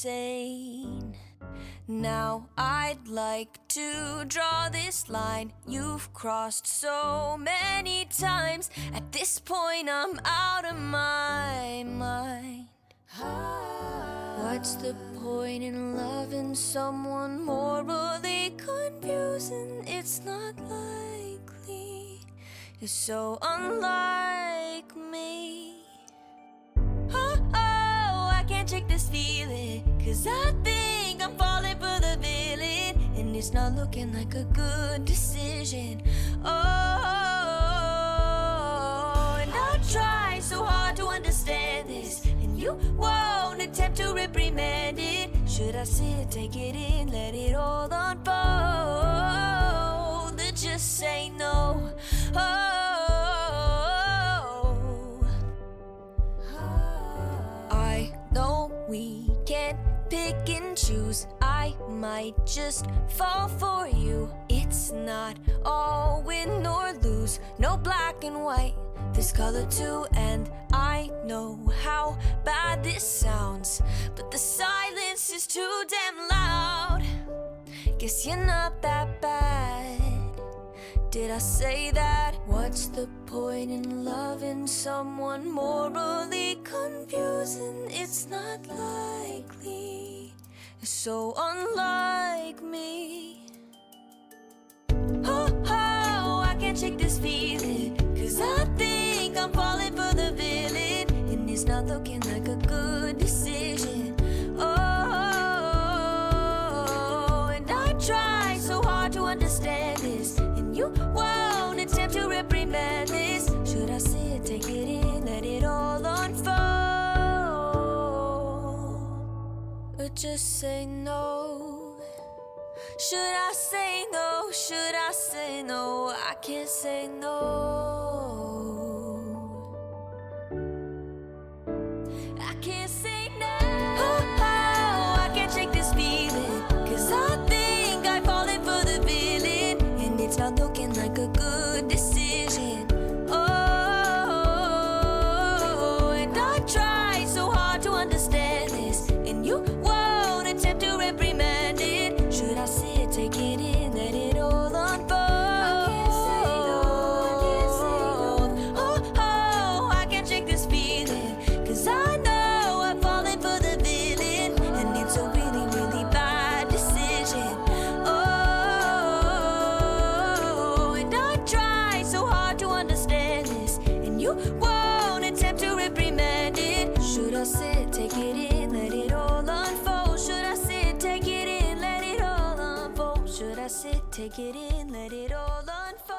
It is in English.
insane. Now I'd like to draw this line you've crossed so many times. At this point I'm out of my mind. What's the point in loving someone morally confusing? It's not likely. You're so unlike me. I can't shake this feeling, 'cause I think I'm falling for the villain, and it's not looking like a good decision. And I try so hard to understand this, and you won't attempt to reprimand it. Should I sit, take it in, let it all unfold, or just say no? I know we can't pick and choose. I might just fall for you. It's not all win or lose, no black and white, there's color too. And I know how bad this sounds, but the silence is too damn loud. Guess you're not that bad. Did I say that? What's the point in loving someone morally confusing? It's not likely. You're so unlike me. I can't shake this feeling, 'cause I think I'm falling for the villain, and it's not looking like a good decision. And I try so hard to understand this, and you won't attempt to reprimand this. Should I sit, take it in, let it all unfold, or just say no? Should I say no? Should I say no? I can't say no. I can't say no. I can't shake this feeling, 'cause I think I'm falling for the villain, and it's not looking like a good decision. And I try so hard to understand this, and you won't attempt to reprimand it. Should I sit, take it in, let it all unfold? I can't say no, I can't say no. I can't shake this feeling, 'cause I know I'm falling for the villain, and it's a really, really bad decision. And I try so hard to understand this, and you won't attempt to reprimand it. Should I sit, take it in, let it all unfold? Should I sit, take it in, let it all unfold? Should I sit, take it in, let it all unfold?